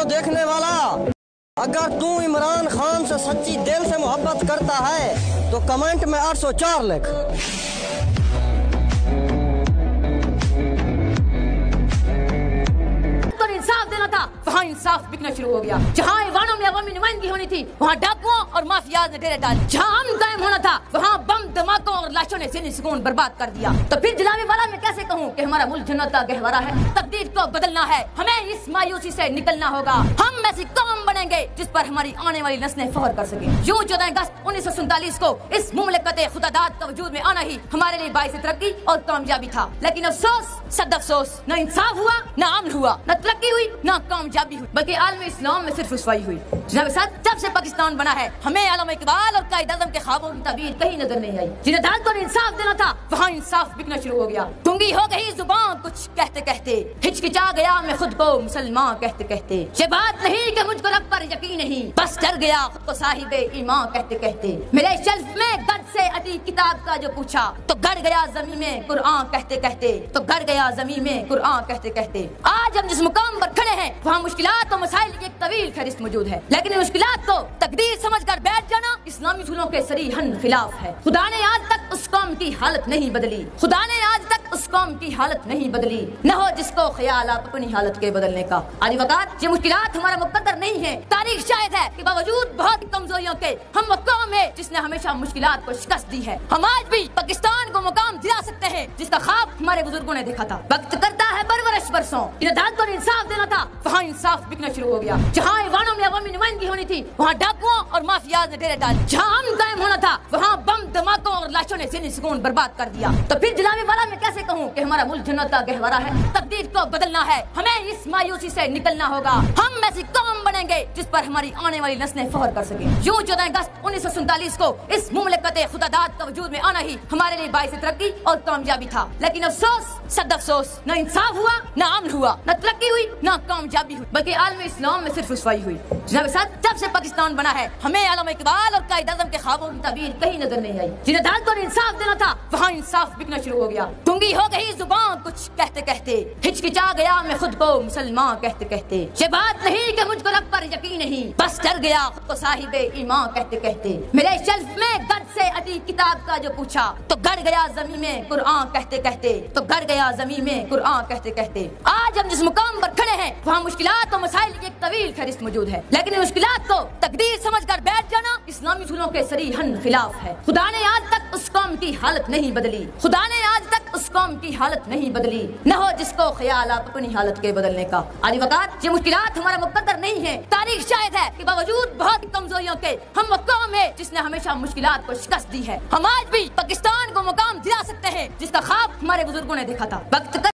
Video देखने वाला, अगर तू इमरान खान से सच्ची दिल से मोहब्बत करता है तो कमेंट में 804 लिख। वहाँ इंसाफ बिकना शुरू हो गया। जहाँ ऐवानों में अवामी नुमाइंदगी होनी थी वहाँ डाकुओं और माफियाज ने डेरे डाले। जहाँ अमन कायम होना था वहाँ बम धमाकों और लाशों ने ज़हनी सुकून बर्बाद कर दिया। तो फिर जनाबे वाला मैं कैसे कहूँ कि हमारा मुल्क जन्नत का गहवारा है। तकदीर को बदलना है, हमें इस मायूसी से निकलना होगा। हम ऐसी कौम बनेंगे जिस पर हमारी आने वाली नस्लें फख्र कर सके। यूं 14 अगस्त 1947 को इस मुमलिकत खुदादाद का वजूद में आना ही हमारे लिए बाइस तरक्की और कामयाबी था। लेकिन अफसोस सद अफसोस, न इंसाफ हुआ, न अमन हुआ, न तरक्की हुई, न कामयाबी हुई, बल्कि आलम इस्लाम में सिर्फ रुसवाई हुई। जनाब साहब, जब से पाकिस्तान बना है हमें आलम इकबाल और कायद आज़म के ख्वाबों की ताबीर कहीं नजर नहीं आई। जिन्हें अदालतों ने इंसाफ देना था वहाँ इंसाफ बिकना शुरू हो गया। गूंगी हो गई जुबान कुछ कहते कहते, हिचकिचा गया मैं खुद को मुसलमान कहते कहते। ये बात नहीं कि मुझको रब पर यकीन नहीं, बस डर गया खुद को साहिबे ईमान कहते कहते। मेरे शेल्फ में गर्द से अतीक किताब का जो पूछा तो गड़ गया जमीन में कुरान कहते कहते, तो गड़ गया जमीन में कुरान कहते कहते। आज हम जिस मुकाम पर खड़े हैं वहाँ मुश्किलात और मसाइल की एक तवील फहरिस्त मौजूद है, लेकिन मुश्किलात को तकदीर समझकर बैठ जाना इस्लामी उसूलों के सरीहन खिलाफ है। खुदा ने आज तक उस कौम की हालत नहीं बदली, खुदा ने आज तक उस कौम की हालत नहीं बदली, न हो जिसको ख्याल आप अपनी हालत के बदलने का। आज वक़्त ये मुश्किलात हमारा मुक़द्दर नहीं है। तारीख शायद है कि बावजूद बहुत कमजोरियों के हम वो कौम है जिसने हमेशा मुश्किलात को शिकस्त दी है। हम आज भी पाकिस्तान को मुकाम दिला सकते हैं जिसका ख्वाब हमारे बुजुर्गों ने देखा था। वक्त करता है परवरिश बरसों, अदालतों ने इंसाफ देना था वहाँ इंसाफ बिकना शुरू हो गया। जहाँ ऐवानों में अवामी नुमाइंदगी होनी थी वहाँ डाकुओं और माफियाज ने डेरे डाले। जहाँ अमन कायम होना था वहाँ बम धमाकों और लाशों ने ज़हनी सुकून बर्बाद कर दिया। तो फिर जनाबे वाला मैं कैसे कहूँ कि हमारा मुल्क जन्नत का गहवारा है। तकदीर को बदलना है, हमें इस मायूसी से निकलना होगा। हम ऐसी कौम बनेंगे जिस पर हमारी आने वाली नस्लें फख्र कर सके। यूं 14 अगस्त 1947 को इस मुमलिकत खुदादाद का वजूद में आना ही हमारे लिए बाइस तरक्की और कामयाबी था। लेकिन अफसोस सद अफसोस, न इंसाफ हुआ, न अमन हुआ, न तरक्की हुई, न कामयाबी हुई, बल्कि आलम इस्लाम में सिर्फ रुसवाई हुई। जनाब साहब, जब से पाकिस्तान बना है हमें आलम इकबाल और कायद आज़म के ख्वाबों की ताबीर कहीं नजर नहीं आई। जिन्हें अदालतों ने इंसाफ देना था वहाँ इंसाफ बिकना शुरू हो गया। गूंगी हो गई जुबान कुछ कहते कहते, हिचकिचा गया मैं खुद को मुसलमान कहते कहते। ये बात नहीं कि मुझको रब पर यकीन नहीं, बस डर गया खुद को साहिबे ईमान कहते कहते। मेरे शेल्फ में गर्द से अतीक किताब का जो पूछा तो गड़ गया जमीन में कुरान कहते कहते, तो गड़ गया जमीन में कुरान कहते कहते। आज हम जिस मुकाम पर खड़े हैं वहाँ मुश्किलात और मसाइल की एक तवील फहरिस्त मौजूद है, लेकिन मुश्किलात को तकदीर समझकर बैठ जाना इस्लामी उसूलों के सरीहन खिलाफ है। खुदा ने आज तक उस कौम की हालत नहीं बदली, खुदा ने आज तक उस कौम की हालत नहीं बदली, न हो जिसको ख्याल आप अपनी हालत के बदलने का। आज वक़्त ये मुश्किलात हमारा मुक़द्दर नहीं है। तारीख शायद है कि बावजूद बहुत कमजोरियों के हम वो कौम है जिसने हमेशा मुश्किलात को शिकस्त दी है। हम आज भी पाकिस्तान को मुकाम दिला सकते हैं जिसका ख्वाब हमारे बुजुर्गों ने देखा था। वक्त